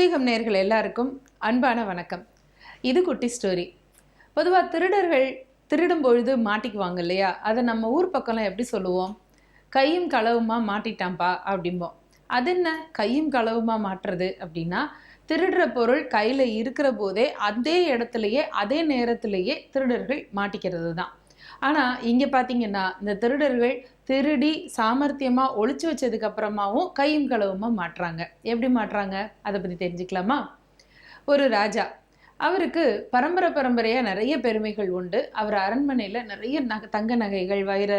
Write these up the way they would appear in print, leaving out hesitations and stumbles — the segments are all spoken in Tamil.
புதுயுகம் நேயர்கள் எல்லாருக்கும் அன்பான வணக்கம். இது குட்டி ஸ்டோரி. பொதுவாக திருடர்கள் திருடும் பொழுது மாட்டிக்குவாங்க இல்லையா? அதை நம்ம ஊர் பக்கம்லாம் எப்படி சொல்லுவோம்? கையும் களவுமா மாட்டிட்டான்பா அப்படிம்போம். அது என்ன கையும் களவுமா மாட்டுறது அப்படின்னா, திருடுற பொருள் கையில் இருக்கிற போதே அதே இடத்துலையே அதே நேரத்திலேயே திருடர்கள் மாட்டிக்கிறது தான். ஆனால் இங்கே பார்த்தீங்கன்னா, இந்த திருடர்கள் திருடி சாமர்த்தியமாக ஒளிச்சு வச்சதுக்கு அப்புறமாவும் கையும் களவுமா மாட்டுறாங்க. எப்படி மாட்டுறாங்க அதை பற்றி தெரிஞ்சுக்கலாமா? ஒரு ராஜா, அவருக்கு பரம்பரையாக நிறைய பெருமைகள் உண்டு. அவர் அரண்மனையில் நிறைய தங்க நகைகள், வைர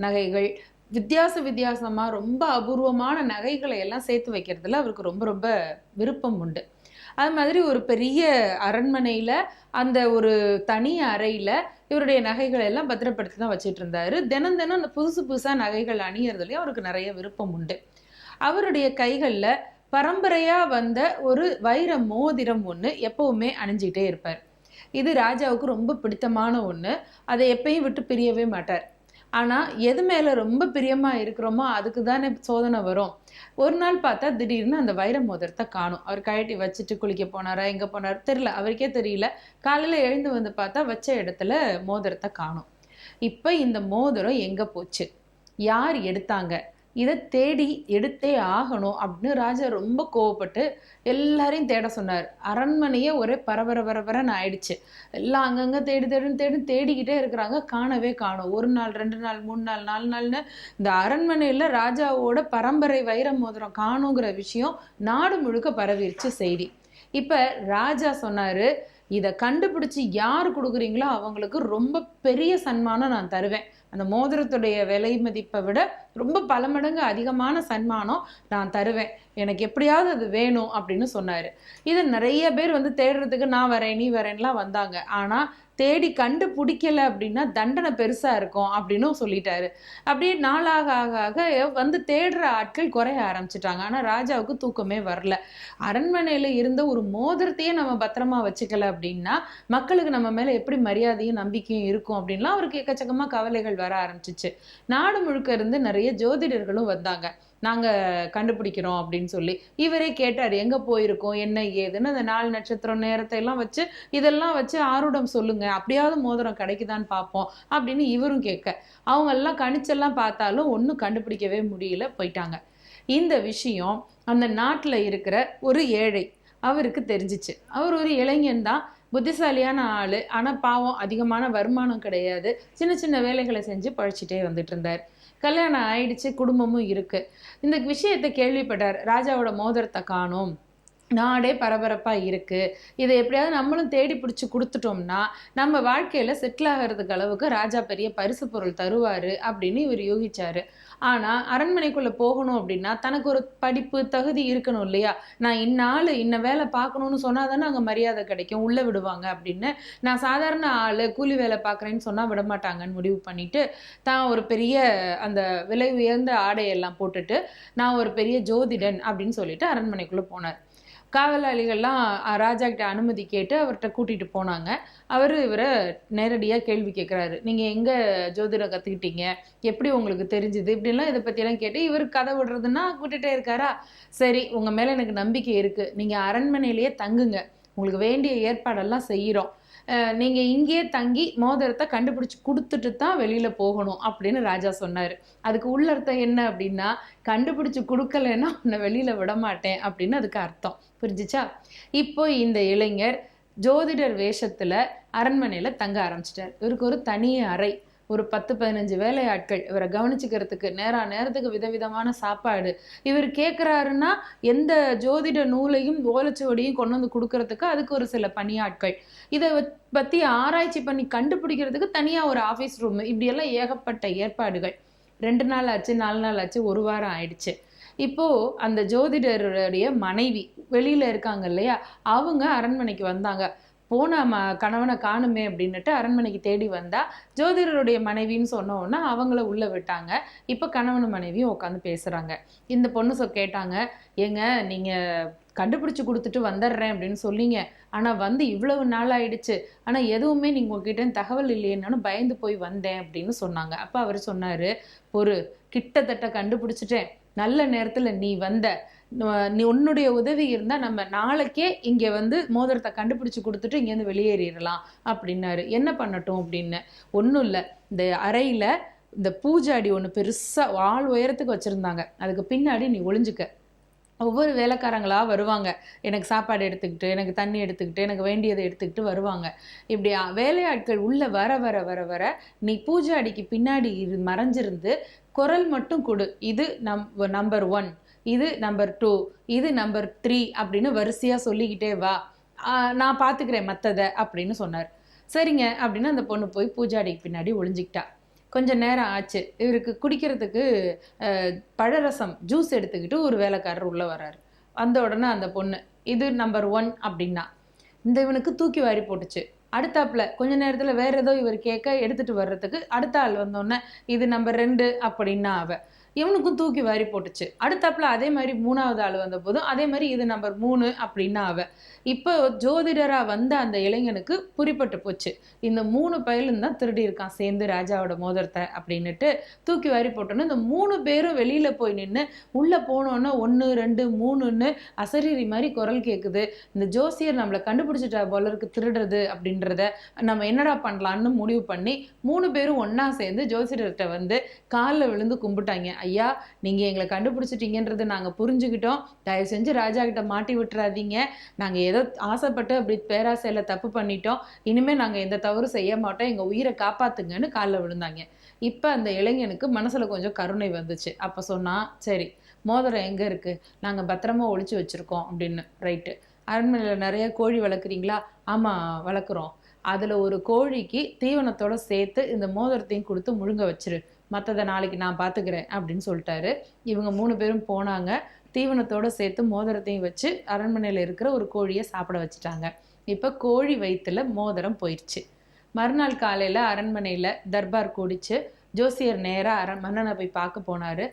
நகைகள், வித்தியாசமாக ரொம்ப அபூர்வமான நகைகளை எல்லாம் சேர்த்து வைக்கிறதுல அவருக்கு ரொம்ப ரொம்ப விருப்பம் உண்டு. அது மாதிரி ஒரு பெரிய அரண்மனையில் அந்த ஒரு தனி அறையில் இவருடைய நகைகளை எல்லாம் பத்திரப்படுத்தி தான் வச்சுட்டு இருந்தாரு. தினம் அந்த புதுசாக நகைகள் அணியறதுலேயும் அவருக்கு நிறைய விருப்பம் உண்டு. அவருடைய கைகளில் பரம்பரையாக வந்த ஒரு வைர மோதிரம் ஒன்று எப்பவுமே அணிஞ்சிக்கிட்டே இருப்பார். இது ராஜாவுக்கு ரொம்ப பிடித்தமான ஒன்று. அதை எப்பயும் விட்டு பிரியவே மாட்டார். ஆனால் எது மேலே ரொம்ப பிரியமாக இருக்கிறோமோ அதுக்கு தானே சோதனை வரும். ஒரு நாள் பார்த்தா திடீர்னு அந்த வைர மோதிரத்தை காணும். அவர் கழட்டி வச்சுட்டு குளிக்க போனாரா, எங்கே போனார் தெரியல, அவருக்கே தெரியல. காலையில் எழுந்து வந்து பார்த்தா வச்ச இடத்துல மோதிரத்தை காணும். இப்போ இந்த மோதிரம் எங்கே போச்சு, யார் எடுத்தாங்க, இதை தேடி எடுத்தே ஆகணும் அப்படின்னு ராஜா ரொம்ப கோவப்பட்டு எல்லாரையும் தேட சொன்னார். அரண்மனையே ஒரே பரபரன்னு ஆயிடுச்சு. எல்லாம் அங்கங்கே தேடிக்கிட்டே இருக்கிறாங்க. காணவே காணும். 1 நாள் 2 நாள் 3 நாள் 4 நாள்னு இந்த அரண்மனையில் ராஜாவோட பரம்பரை வைர மோதிரம் காணுங்கிற விஷயம் நாடு முழுக்க பரவிருச்சு செய்தி. இப்போ ராஜா சொன்னார், இதை கண்டுபிடிச்சி யார் கொடுக்குறீங்களோ அவங்களுக்கு ரொம்ப பெரிய சன்மானம் நான் தருவேன். அந்த மோதிரத்துடைய விலை மதிப்பை விட ரொம்ப பல மடங்கு அதிகமான சன்மானம் நான் தருவேன். எனக்கு எப்படியாவது அது வேணும் அப்படின்னு சொன்னார். இதை நிறைய பேர் வந்து தேடுறதுக்கு நான் வரேன் நீ வரேன்லாம் வந்தாங்க. ஆனால் தேடி கண்டுபிடிக்கலை அப்படின்னா தண்டனை பெருசாக இருக்கும் அப்படின்னு சொல்லிட்டாரு. அப்படியே நாளாக ஆக வந்து தேடுற ஆட்கள் குறைய ஆரம்பிச்சிட்டாங்க. ஆனால் ராஜாவுக்கு தூக்கமே வரல. அரண்மனையில் இருந்த ஒரு மோதிரத்தையே நம்ம பத்திரமா வச்சுக்கல அப்படின்னா மக்களுக்கு நம்ம மேலே எப்படி மரியாதையும் நம்பிக்கையும் இருக்கும் அப்படின்லாம் அவருக்கு எக்கச்சக்கமாக கவலைகள் வர ஆரம்பிச்சிச்சு. நாடு முழுக்க இருந்து நிறைய ஜோதிடர்களும் வந்தாங்க. நாங்கள் கண்டுபிடிக்கிறோம் அப்படின்னு சொல்லி. இவரே கேட்டார், எங்கே போயிருக்கோம் என்ன ஏதுன்னு. அந்த 4 நட்சத்திரம் நேரத்தை எல்லாம் வச்சு இதெல்லாம் வச்சு ஆரூடம் சொல்லுங்க, அப்படியாவது மோதிரம் கிடைக்குதான்னு பார்ப்போம் அப்படின்னு இவரும் கேட்க, அவங்க எல்லாம் கணிச்செல்லாம் பார்த்தாலும் ஒன்றும் கண்டுபிடிக்கவே முடியல, போயிட்டாங்க. இந்த விஷயம் அந்த நாட்டில் இருக்கிற ஒரு ஏழை அவருக்கு தெரிஞ்சிச்சு. அவர் ஒரு இளைஞன் தான், புத்திசாலியான ஆள். ஆனால் பாவம் அதிகமான வருமானம் கிடையாது. சின்ன வேலைகளை செஞ்சு பழிச்சிட்டே வந்துட்டு இருந்தார். கல்யாணம் ஆயிடுச்சு, குடும்பமும் இருக்கு. இந்த விஷயத்தை கேள்விப்பட்டார். ராஜாவோட மோதிரத்தை காணோம், நாடே பரபரப்பாக இருக்குது, இதை எப்படியாவது நம்மளும் தேடி பிடிச்சி கொடுத்துட்டோம்னா நம்ம வாழ்க்கையில் செட்டில் ஆகிறதுக்கு அளவுக்கு ராஜா பெரிய பரிசு பொருள் தருவார் அப்படின்னு இவர் யோகிச்சார். ஆனால் அரண்மனைக்குள்ளே போகணும் அப்படின்னா தனக்கு ஒரு படிப்பு தகுதி இருக்கணும் இல்லையா? நான் இந்நாள் இன்ன வேலை பார்க்கணுன்னு சொன்னால் தானே அங்கே மரியாதை கிடைக்கும், உள்ளே விடுவாங்க அப்படின்னு. நான் சாதாரண ஆள் கூலி வேலை பார்க்குறேன்னு சொன்னால் விடமாட்டாங்கன்னு முடிவு பண்ணிட்டு தான் ஒரு பெரிய அந்த விலை உயர்ந்த ஆடையெல்லாம் போட்டுட்டு நான் ஒரு பெரிய ஜோதிடன் அப்படின்னு சொல்லிட்டு அரண்மனைக்குள்ளே போனார். காவலாளிகள்லாம் ராஜா கிட்ட அனுமதி கேட்டு அவர்கிட்ட கூட்டிகிட்டு போனாங்க. அவர் இவரை நேரடியாக கேள்வி கேட்குறாரு. நீங்கள் எங்கே ஜோதிடம் கற்றுக்கிட்டீங்க, எப்படி உங்களுக்கு தெரிஞ்சுது, இப்படிலாம் இதை பற்றியெல்லாம் கேட்டு இவருக்கு கதை விடுறதுன்னா கூட்டிகிட்டே இருக்காரா. சரி, உங்கள் மேலே எனக்கு நம்பிக்கை இருக்குது, நீங்கள் அரண்மனையிலேயே தங்குங்க, உங்களுக்கு வேண்டிய ஏற்பாடெல்லாம் செய்கிறோம், நீங்கள் இங்கேயே தங்கி மோதிரத்தை கண்டுபிடிச்சி கொடுத்துட்டு தான் வெளியில் போகணும் அப்படின்னு ராஜா சொன்னார். அதுக்கு உள்ளர்த்தம் என்ன அப்படின்னா, கண்டுபிடிச்சி கொடுக்கலைன்னா உன்னை வெளியில் விட மாட்டேன் அப்படின்னு அதுக்கு அர்த்தம். புரிஞ்சிச்சா? இப்போ இந்த இளைஞர் ஜோதிடர் வேஷத்தில் அரண்மனையில் தங்க ஆரம்பிச்சிட்டார். இவருக்கு ஒரு தனி அறை, ஒரு 10-15 வேலையாட்கள் இவரை கவனிச்சுக்கிறதுக்கு, நேரத்துக்கு விதவிதமான சாப்பாடு. இவர் கேட்குறாருன்னா எந்த ஜோதிட நூலையும் ஓலைச்சுவடியும் கொண்டு வந்து கொடுக்கறதுக்கு அதுக்கு ஒரு சில பணியாட்கள், இதை பற்றி ஆராய்ச்சி பண்ணி கண்டுபிடிக்கிறதுக்கு தனியாக ஒரு ஆஃபீஸ் ரூம், இப்படியெல்லாம் ஏகப்பட்ட ஏற்பாடுகள். 2 நாள் ஆச்சு, 4 நாள் ஆச்சு, 1 வாரம் ஆயிடுச்சு. இப்போது அந்த ஜோதிடருடைய மனைவி வெளியில் இருக்காங்க இல்லையா, அவங்க அரண்மனைக்கு வந்தாங்க. போன கணவனை காணுமே அப்படின்னுட்டு அரண்மனைக்கு தேடி வந்தா ஜோதிடருடைய மனைவின்னு சொன்னோன்னா அவங்கள உள்ள விட்டாங்க. இப்போ கணவன் மனைவியும் உட்காந்து பேசுகிறாங்க. இந்த பொண்ணு கேட்டாங்க, ஏங்க நீங்கள் கண்டுபிடிச்சி கொடுத்துட்டு வந்துடுறேன் அப்படின்னு சொல்லிங்க, ஆனால் வந்து இவ்வளவு நாள் ஆயிடுச்சு, ஆனால் எதுவுமே நீங்கள் உங்ககிட்ட தகவல் இல்லையேன்னு பயந்து போய் வந்தேன் அப்படின்னு சொன்னாங்க. அப்போ அவர் சொன்னார், கிட்டத்தட்ட கண்டுபிடிச்சிட்டேன், நல்ல நேரத்துல நீ வந்த, நீ உன்னுடைய உதவி இருந்தா நம்ம நாளைக்கே இங்க வந்து மோதிரத்தை கண்டுபிடிச்சு கொடுத்துட்டு இங்கேருந்து வெளியேறிடலாம் அப்படின்னாரு. என்ன பண்ணட்டும் அப்படின்னு. ஒன்றும் இல்லை, இந்த அறையில இந்த பூஜாடி ஒன்று பெருசா ஆள் உயரத்துக்கு வச்சிருந்தாங்க, அதுக்கு பின்னாடி நீ ஒளிஞ்சுக்க. ஒவ்வொரு வேலைக்காரங்களா வருவாங்க, எனக்கு சாப்பாடு எடுத்துக்கிட்டு, எனக்கு தண்ணி எடுத்துக்கிட்டு, எனக்கு வேண்டியதை எடுத்துக்கிட்டு வருவாங்க. இப்படி வேலையாட்கள் உள்ள வர வர வர வர நீ பூஜை அடிக்கு பின்னாடி மறைஞ்சிருந்து குரல் மட்டும் கொடு. இது நம்பர் 1, இது நம்பர் 2, இது நம்பர் 3 அப்படின்னு வரிசையா சொல்லிக்கிட்டே வா, நான் பார்த்துக்கிறேன் மற்றதை அப்படின்னு சொன்னார். சரிங்க அப்படின்னு அந்த பொண்ணு போய் பூஜாடிக்கு பின்னாடி ஒளிஞ்சிக்கிட்டா. கொஞ்சம் நேரம் ஆச்சு. இவருக்கு குடிக்கிறதுக்கு பழரசம் ஜூஸ் எடுத்துக்கிட்டு ஒரு வேலைக்காரர் உள்ளே வர்றாரு. வந்த உடனே அந்த பொண்ணு இது நம்பர் 1 அப்படின்னா இந்த இவனுக்கு தூக்கி வாரி போட்டுச்சு. அடுத்தாப்புல கொஞ்ச நேரத்தில் வேற ஏதோ இவர் கேட்க எடுத்துட்டு வர்றதுக்கு அடுத்த ஆள் வந்தோடனே இது நம்பர் 2 அப்படின்னா இவனுக்கும் தூக்கி வாரி போட்டுச்சு. அடுத்தாப்புல அதே மாதிரி 3வது ஆள் வந்த போதும் அதே மாதிரி இது நம்பர் 3 அப்படின்னா இப்போ ஜோதிடரா வந்த அந்த இளைஞனுக்கு புரிப்பட்டு போச்சு, இந்த 3 பயலும் தான் திருடி இருக்கான் சேர்ந்து ராஜாவோட மோதிரத்தை அப்படின்னுட்டு தூக்கி வாரி போட்டோன்னு இந்த 3 பேரும் வெளியில போய் நின்று உள்ள போனோன்னு 1 2 3ன்னு அசரீரி மாதிரி குரல் கேட்குது. இந்த ஜோசியர் நம்மளை கண்டுபிடிச்சிட்டா போல இருக்கு திருடுறது அப்படின்றத நம்ம என்னடா பண்ணலான்னு முடிவு பண்ணி 3 பேரும் ஒன்னா சேர்ந்து ஜோசியர்கிட்ட வந்து காலில் விழுந்து கும்பிட்டாங்க. ஐயா, நீங்க எங்களை கண்டுபிடிச்சிட்டீங்கன்றது நாங்க புரிஞ்சுக்கிட்டோம், தயவு செஞ்சு ராஜா கிட்ட மாட்டி விட்டுறாதீங்க, நாங்க ஏதோ ஆசைப்பட்டு அப்படி பேராசையில தப்பு பண்ணிட்டோம், இனிமே நாங்க எந்த தவறு செய்ய மாட்டோம், எங்க உயிரை காப்பாத்துங்கன்னு காலில் விழுந்தாங்க. இப்ப அந்த இளைஞனுக்கு மனசுல கொஞ்சம் கருணை வந்துச்சு. அப்ப சொன்னா, சரி மோதிரம் எங்க இருக்கு, நாங்க பத்திரமா ஒளிச்சு வச்சிருக்கோம் அப்படின்னு. ரைட்டு, அரண்மனையில நிறைய கோழி வளர்க்குறீங்களா? ஆமா வளர்க்குறோம். அதுல ஒரு கோழிக்கு தீவனத்தோட சேர்த்து இந்த மோதிரத்தையும் கொடுத்து முழுங்க வச்சிரு, மற்றதை நாளைக்கு நான் பார்த்துக்கிறேன் அப்படின்னு சொல்லிட்டாரு. இவங்க 3 பேரும் போனாங்க, தீவனத்தோடு சேர்த்து மோதிரத்தையும் வச்சு அரண்மனையில் இருக்கிற ஒரு கோழியை சாப்பிட வச்சுட்டாங்க. இப்போ கோழி வயிற்றுல மோதிரம் போயிடுச்சு. மறுநாள் காலையில் அரண்மனையில் தர்பார் கூடிச்சு. ஜோசியர் நேராக மன்னனை போய் பார்க்க போனார்.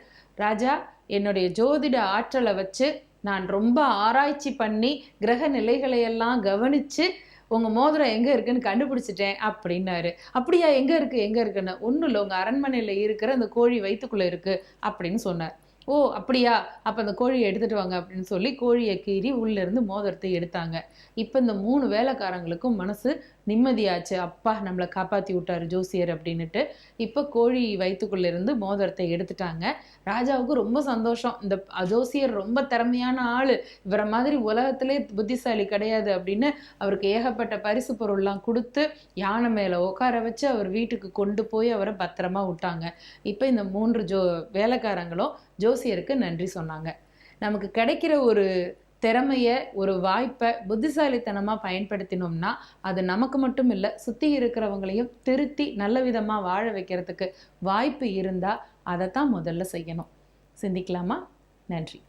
ராஜா, என்னுடைய ஜோதிட ஆற்றலை வச்சு நான் ரொம்ப ஆராய்ச்சி பண்ணி கிரக நிலைகளையெல்லாம் கவனித்து உங்கள் மோதிரம் எங்கே இருக்குன்னு கண்டுபிடிச்சிட்டேன் அப்படின்னாரு. அப்படியா, எங்கே இருக்குன்னு? ஒன்றும் இல்லை, உங்கள் அரண்மனையில் இருக்கிற அந்த கோழி வயிற்றுக்குள்ளே இருக்குது அப்படின்னு சொன்னார். ஓ அப்படியா, அப்போ அந்த கோழியை எடுத்துகிட்டு வாங்க அப்படின்னு சொல்லி கோழியை கீறி உள்ளேருந்து மோதிரத்தை எடுத்தாங்க. இப்போ இந்த 3 வேலைக்காரங்களுக்கும் மனசு நிம்மதியாச்சு, அப்பா நம்மளை காப்பாற்றி விட்டார் ஜோசியர் அப்படின்னுட்டு. இப்போ கோழி வயிற்றுக்குள்ளேருந்து மோதிரத்தை எடுத்துட்டாங்க. ராஜாவுக்கு ரொம்ப சந்தோஷம், இந்த ஜோசியர் ரொம்ப திறமையான ஆள், இவரை மாதிரி உலகத்திலே புத்திசாலி கிடையாது அப்படின்னு அவருக்கு ஏகப்பட்ட பரிசு பொருள்லாம் கொடுத்து யானை மேலே உட்கார வச்சு அவர் வீட்டுக்கு கொண்டு போய் அவரை பத்திரமா விட்டாங்க. இப்போ இந்த 3 வேலைக்காரங்களும் ஜோசியருக்கு நன்றி சொன்னாங்க. நமக்கு கிடைக்கிற ஒரு திறமைய, ஒரு வாய்ப்பை புத்திசாலித்தனமாக பயன்படுத்தினோம்னா அது நமக்கு மட்டும் இல்லை, சுற்றி இருக்கிறவங்களையும் திருத்தி நல்ல விதமாக வாழ வைக்கிறதுக்கு வாய்ப்பு இருந்தால் அதை தான் முதல்ல செய்யணும். சிந்திக்கலாமா? நன்றி.